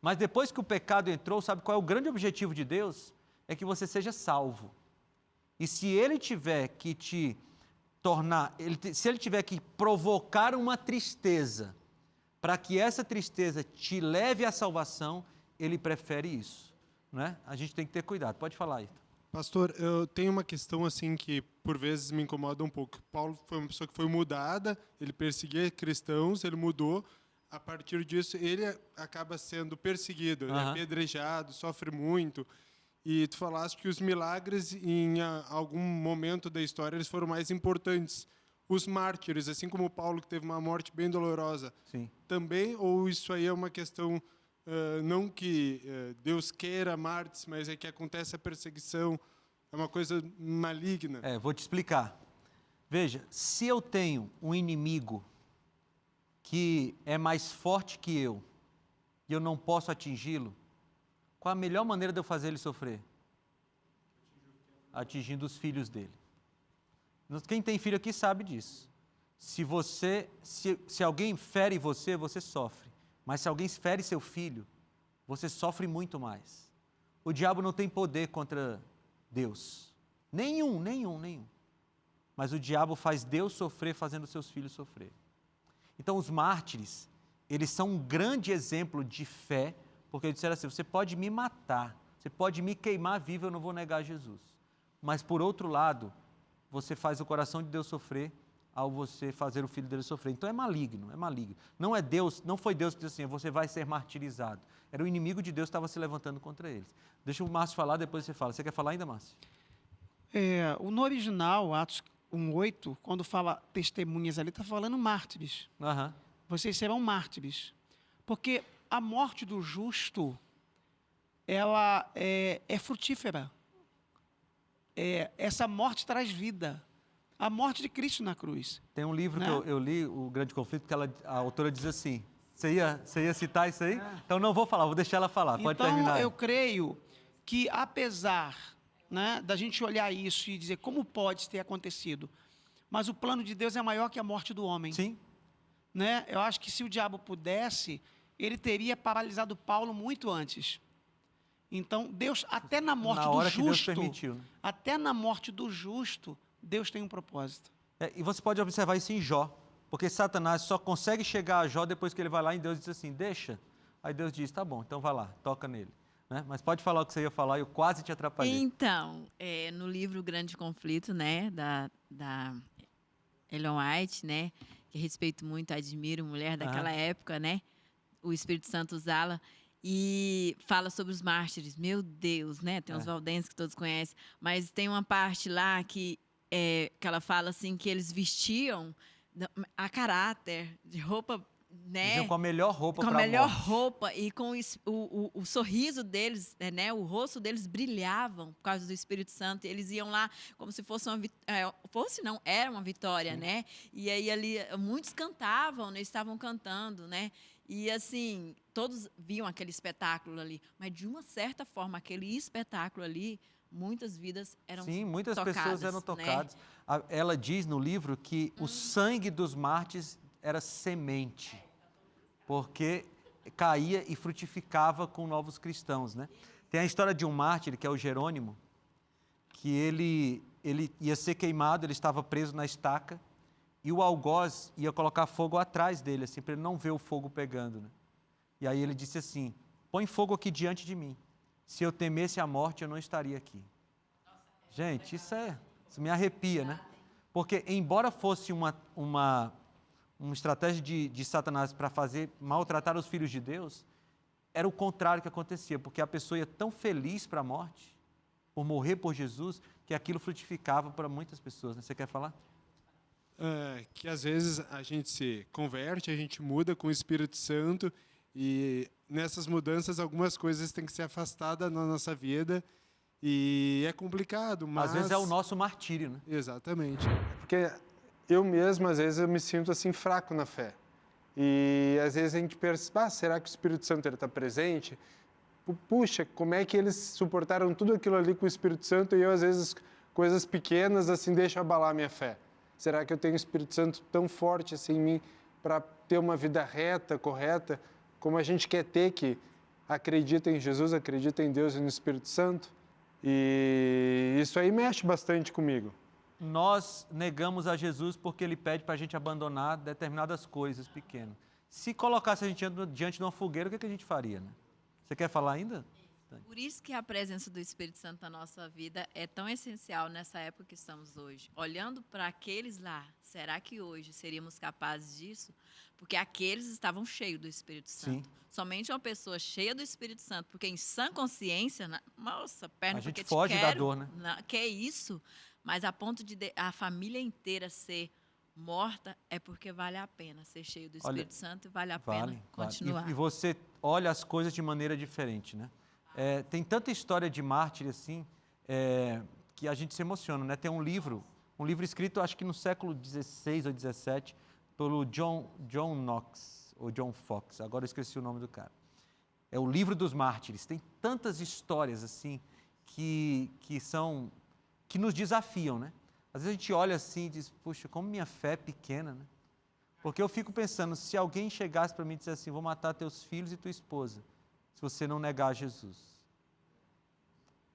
Mas depois que o pecado entrou, sabe qual é o grande objetivo de Deus? É que você seja salvo. E se Ele tiver que te tornar, se Ele tiver que provocar uma tristeza, para que essa tristeza te leve à salvação, Ele prefere isso. A gente tem que ter cuidado. Pode falar aí. Pastor, eu tenho uma questão assim que por vezes me incomoda um pouco. Paulo foi uma pessoa que foi mudada, ele perseguia cristãos, ele mudou. A partir disso, ele acaba sendo perseguido, ele é apedrejado, sofre muito. E tu falaste que os milagres, em algum momento da história, eles foram mais importantes. Os mártires, assim como Paulo, que teve uma morte bem dolorosa, sim, também, ou isso aí é uma questão, não que Deus queira mártires, mas é que acontece a perseguição, é uma coisa maligna? Vou te explicar. Veja, se eu tenho um inimigo que é mais forte que eu e eu não posso atingi-lo, qual a melhor maneira de eu fazer ele sofrer? Atingindo os filhos dele. Quem tem filho aqui sabe disso. Se alguém fere você, você sofre. Mas se alguém fere seu filho, você sofre muito mais. O diabo não tem poder contra Deus. Nenhum. Mas o diabo faz Deus sofrer fazendo seus filhos sofrer. Então os mártires, eles são um grande exemplo de fé, porque eles disseram assim, você pode me matar, você pode me queimar vivo, eu não vou negar Jesus. Mas por outro lado, você faz o coração de Deus sofrer ao você fazer o filho dele sofrer. Então é maligno. Não é Deus, não foi Deus que disse assim, você vai ser martirizado. Era o inimigo de Deus que estava se levantando contra eles. Deixa o Márcio falar, depois você fala. Você quer falar ainda, Márcio? No original, Atos 1:8, quando fala testemunhas ali, está falando mártires. Aham. Vocês serão mártires. Porque a morte do justo, ela é frutífera. Essa morte traz vida. A morte de Cristo na cruz. Tem um livro Né? que eu li, O Grande Conflito, que a autora diz assim, você ia citar isso aí? Então não vou falar, vou deixar ela falar, pode Então, terminar. eu creio que apesar, né, da gente olhar isso e dizer como pode ter acontecido, mas o plano de Deus é maior que a morte do homem. Sim, Né? Eu acho que se o diabo pudesse, ele teria paralisado Paulo muito antes. Então, Deus, até na morte na hora do que Deus justo, permitiu. Né? até na morte do justo, Deus tem um propósito. E você pode observar isso em Jó, porque Satanás só consegue chegar a Jó depois que ele vai lá e Deus diz assim, deixa. Aí Deus diz, tá bom, então vai lá, toca nele. Né? Mas pode falar o que você ia falar, eu quase te atrapalhei. Então, no livro Grande Conflito, né, da Ellen White, né, que respeito muito, admiro, mulher daquela época, né, o Espírito Santo usá-la, e fala sobre os mártires. Meu Deus, né, tem os valdenses que todos conhecem, mas tem uma parte lá que ela fala assim, que eles vestiam a caráter, de roupa, né? Diziam com a melhor roupa com para a melhor morte. roupa e com o sorriso deles, né? O rosto deles brilhavam por causa do Espírito Santo. E eles iam lá como se fosse era uma vitória, Sim. né? E aí ali muitos cantavam, né? Estavam cantando, né? E assim, todos viam aquele espetáculo ali, mas de uma certa forma aquele espetáculo ali, muitas vidas eram Sim, muitas tocadas, pessoas eram né? tocadas. Ela diz no livro que o sangue dos mártires era semente, porque caía e frutificava com novos cristãos, né? Tem a história de um mártir, que é o Jerônimo, que ele ia ser queimado, ele estava preso na estaca, e o algoz ia colocar fogo atrás dele, assim, para ele não ver o fogo pegando, né? E aí ele disse assim, põe fogo aqui diante de mim. Se eu temesse a morte, eu não estaria aqui. Gente, isso me arrepia, né? Porque, embora fosse uma estratégia de Satanás para maltratar os filhos de Deus, era o contrário que acontecia, porque a pessoa ia tão feliz para a morte, por morrer por Jesus, que aquilo frutificava para muitas pessoas, né? Você quer falar? Que às vezes a gente se converte, a gente muda com o Espírito Santo e nessas mudanças algumas coisas têm que ser afastadas na nossa vida e é complicado, mas... Às vezes é o nosso martírio, né? Exatamente. Porque eu mesmo, às vezes, eu me sinto assim fraco na fé. E às vezes a gente pensa, será que o Espírito Santo está presente? Puxa, como é que eles suportaram tudo aquilo ali com o Espírito Santo e eu, às vezes, coisas pequenas assim deixam abalar a minha fé? Será que eu tenho o Espírito Santo tão forte assim em mim para ter uma vida reta, correta, como a gente quer ter, que acredita em Jesus, acredita em Deus e no Espírito Santo? E isso aí mexe bastante comigo. Nós negamos a Jesus porque ele pede para a gente abandonar determinadas coisas pequenas. Se colocasse a gente diante de uma fogueira, o que a gente faria, né? Você quer falar ainda? Por isso que a presença do Espírito Santo na nossa vida é tão essencial nessa época que estamos hoje. Olhando para aqueles lá, será que hoje seríamos capazes disso? Porque aqueles estavam cheios do Espírito Santo. Sim. Somente uma pessoa cheia do Espírito Santo, porque em sã consciência, nossa, perna A gente porque te foge da quero, dor, né? Que é isso? Mas a ponto de a família inteira ser morta é porque vale a pena ser cheio do Espírito Santo e vale a pena continuar. E você olha as coisas de maneira diferente, né? Tem tanta história de mártir assim, que a gente se emociona, né? Tem um livro escrito, acho que no século XVI ou XVII, pelo John Knox, ou John Fox, agora eu esqueci o nome do cara. É o livro dos mártires. Tem tantas histórias assim que nos desafiam, né? Às vezes a gente olha assim e diz, puxa, como minha fé é pequena, né? Porque eu fico pensando, se alguém chegasse para mim e dissesse assim, vou matar teus filhos e tua esposa, se você não negar Jesus.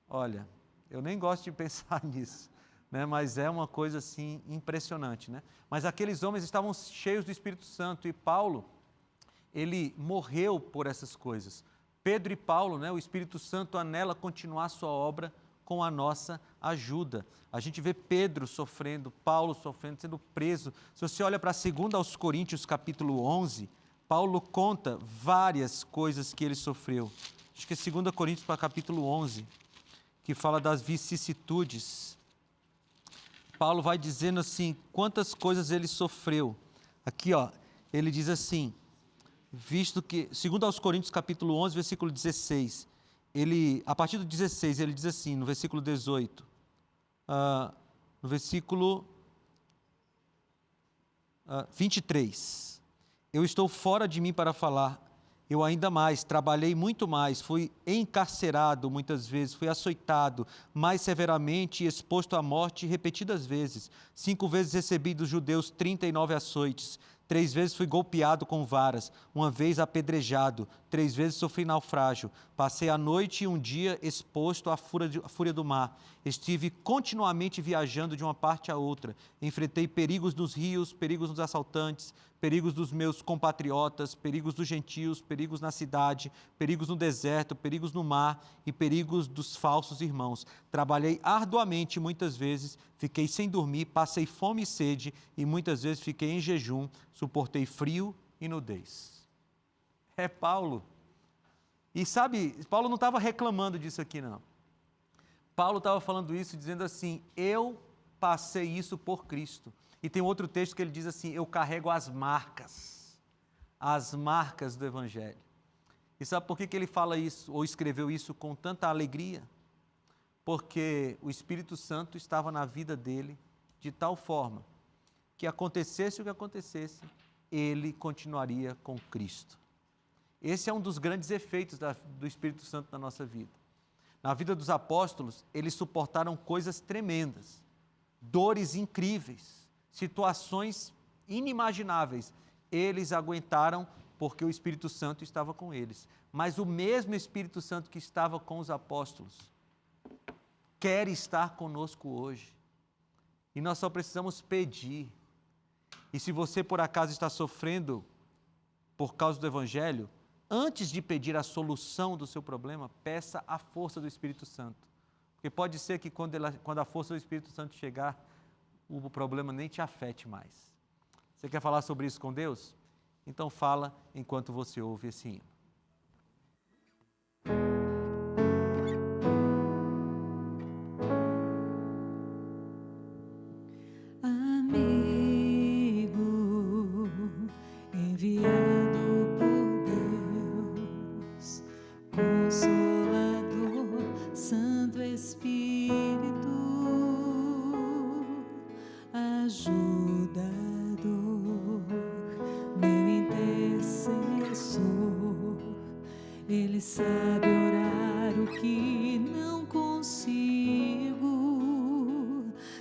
Olha, eu nem gosto de pensar nisso, né? Mas é uma coisa assim impressionante, né? Mas aqueles homens estavam cheios do Espírito Santo e Paulo, ele morreu por essas coisas. Pedro e Paulo, né? O Espírito Santo anela continuar a sua obra com a nossa ajuda. A gente vê Pedro sofrendo, Paulo sofrendo, sendo preso. Se você olha para 2 Coríntios capítulo 11, Paulo conta várias coisas que ele sofreu. Acho que é 2 Coríntios capítulo 11, que fala das vicissitudes. Paulo vai dizendo assim, quantas coisas ele sofreu. Aqui, ó, ele diz assim, visto que, 2 Coríntios capítulo 11, versículo 16, a partir do 16, ele diz assim, no versículo 18, no versículo 23, eu estou fora de mim para falar, eu ainda mais, trabalhei muito mais, fui encarcerado muitas vezes, fui açoitado mais severamente e exposto à morte repetidas vezes. 5 vezes recebi dos judeus 39 açoites, 3 vezes fui golpeado com varas, 1 vez apedrejado, 3 vezes sofri naufrágio, passei a noite e um dia exposto à fúria do mar. Estive continuamente viajando de uma parte a outra, enfrentei perigos nos rios, perigos dos assaltantes, perigos dos meus compatriotas, perigos dos gentios, perigos na cidade, perigos no deserto, perigos no mar e perigos dos falsos irmãos. Trabalhei arduamente muitas vezes, fiquei sem dormir, passei fome e sede e muitas vezes fiquei em jejum, suportei frio e nudez. É Paulo. E sabe, Paulo não estava reclamando disso aqui, não. Paulo estava falando isso, dizendo assim, eu passei isso por Cristo. E tem outro texto que ele diz assim, eu carrego as marcas do Evangelho. E sabe por que ele fala isso, ou escreveu isso com tanta alegria? Porque o Espírito Santo estava na vida dele de tal forma que acontecesse o que acontecesse, ele continuaria com Cristo. Esse é um dos grandes efeitos do Espírito Santo na nossa vida. Na vida dos apóstolos, eles suportaram coisas tremendas, dores incríveis, situações inimagináveis. Eles aguentaram porque o Espírito Santo estava com eles. Mas o mesmo Espírito Santo que estava com os apóstolos quer estar conosco hoje. E nós só precisamos pedir. E se você por acaso está sofrendo por causa do Evangelho, antes de pedir a solução do seu problema, peça a força do Espírito Santo. Porque pode ser que quando a força do Espírito Santo chegar, o problema nem te afete mais. Você quer falar sobre isso com Deus? Então fala enquanto você ouve esse hino. Amigo, enviado por Deus, Consolador, Santo Espírito, ajudador, meu intercessor, Ele sabe orar o que não consigo,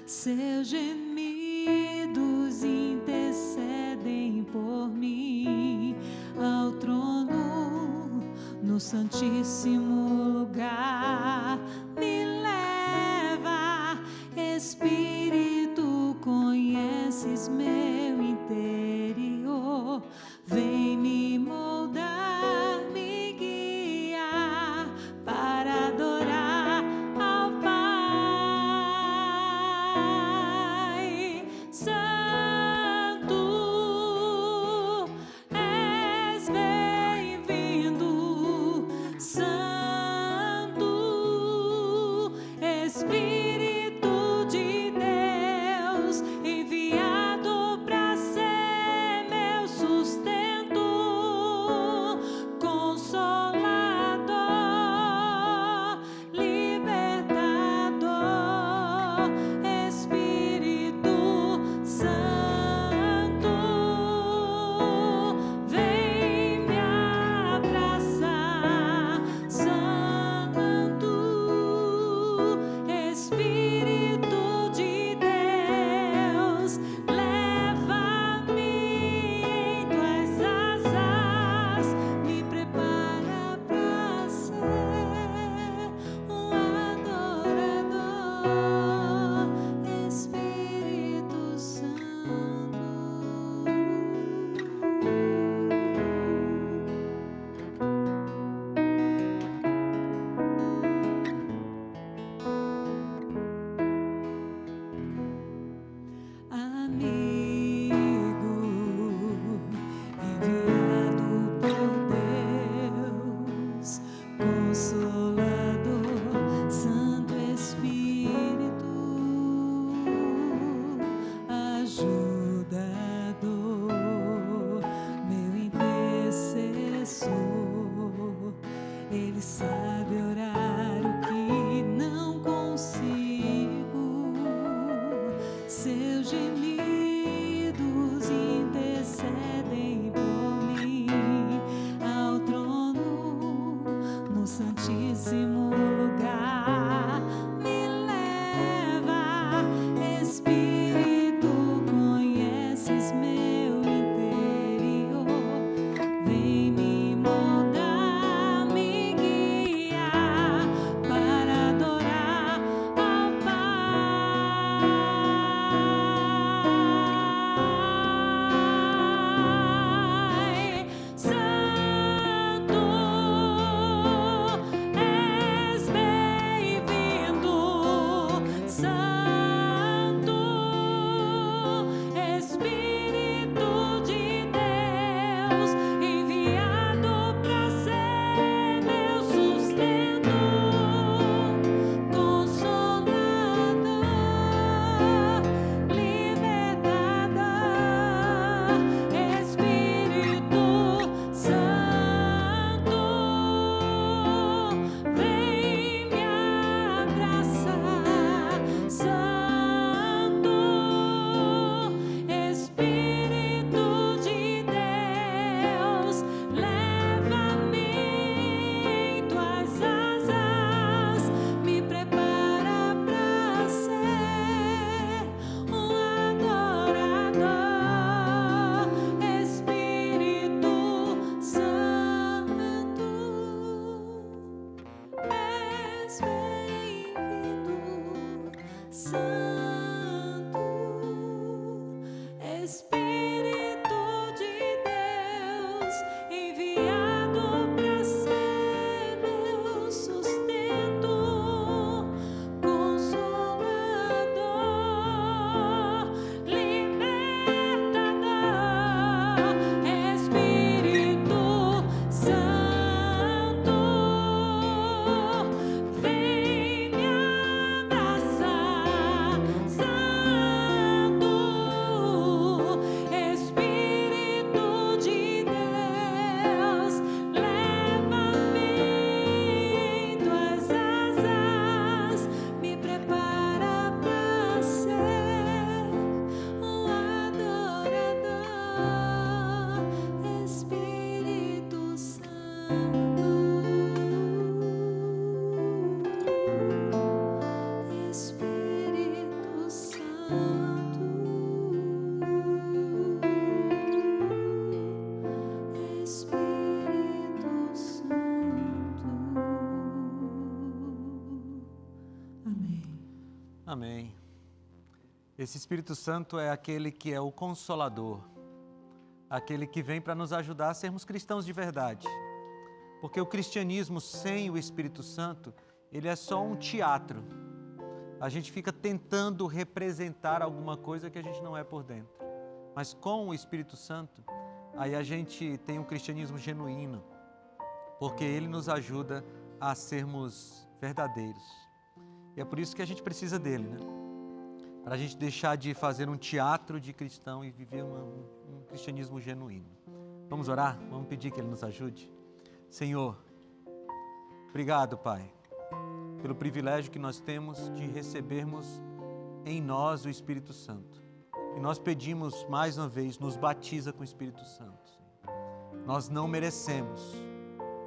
seus gemidos intercedem por mim ao trono, no santíssimo lugar me leva, Espírito, conheces meu interior, vem me moldar, me guiar para adorar ao Pai. Santo, és bem-vindo, Santo, sabe orar o que não consigo. Seus gemidos intercedem por mim ao trono no Santíssimo lugar. Me leva, Espírito, conheces meu interior. Vem me moldar, me guiar para adorar ao Pai. Santo, és bem-vindo. Santo, Espírito de Deus, enviado para ser meu sustento, consolador, libertador. Espírito Santo, vem me abraçar. Santo, Espírito de Deus, leva-me em tuas asas, me prepara para ser um adorador. Espírito Santo, és bem-vindo. Santo, Espírito de Deus, enviado para ser meu sustento, consolador, libertador. Espírito Santo, vem me abraçar. Santo, Espírito de Deus, leva-me em tuas asas, me prepara para ser um adorador. Espírito Santo, Espírito Santo, Espírito Santo. Amém. Amém. Esse Espírito Santo é aquele que é o Consolador, aquele que vem para nos ajudar a sermos cristãos de verdade. Porque o cristianismo sem o Espírito Santo, ele é só um teatro. A gente fica tentando representar alguma coisa que a gente não é por dentro. Mas com o Espírito Santo, aí a gente tem um cristianismo genuíno, porque ele nos ajuda a sermos verdadeiros. E é por isso que a gente precisa dele, né? Para a gente deixar de fazer um teatro de cristão e viver um cristianismo genuíno. Vamos orar? Vamos pedir que ele nos ajude? Senhor, obrigado, Pai, pelo privilégio que nós temos de recebermos em nós o Espírito Santo. E nós pedimos mais uma vez, nos batiza com o Espírito Santo. Nós não merecemos,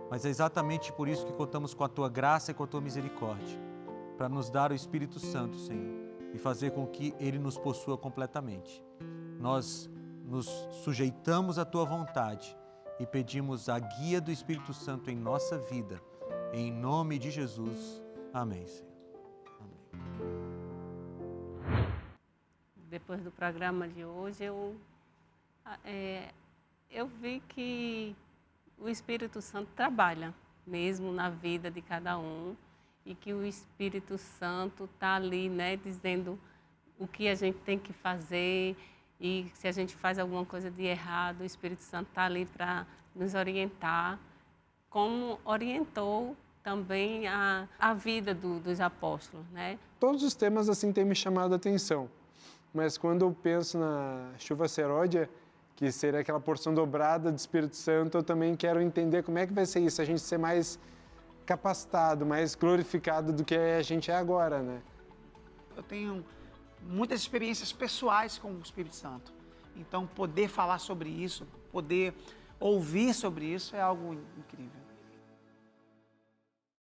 mas é exatamente por isso que contamos com a Tua graça e com a Tua misericórdia, para nos dar o Espírito Santo, Senhor, e fazer com que Ele nos possua completamente. Nós nos sujeitamos à Tua vontade e pedimos a guia do Espírito Santo em nossa vida. Em nome de Jesus. Amém, Senhor. Amém. Depois do programa de hoje, eu vi que o Espírito Santo trabalha mesmo na vida de cada um e que o Espírito Santo está ali, né, dizendo o que a gente tem que fazer e se a gente faz alguma coisa de errado, o Espírito Santo está ali para nos orientar, como orientou também a vida dos apóstolos, né? Todos os temas assim têm me chamado a atenção, mas quando eu penso na chuva seródia, que seria aquela porção dobrada do Espírito Santo, eu também quero entender como é que vai ser isso, a gente ser mais capacitado, mais glorificado do que a gente é agora, né? Eu tenho muitas experiências pessoais com o Espírito Santo. Então, poder falar sobre isso, poder ouvir sobre isso é algo incrível.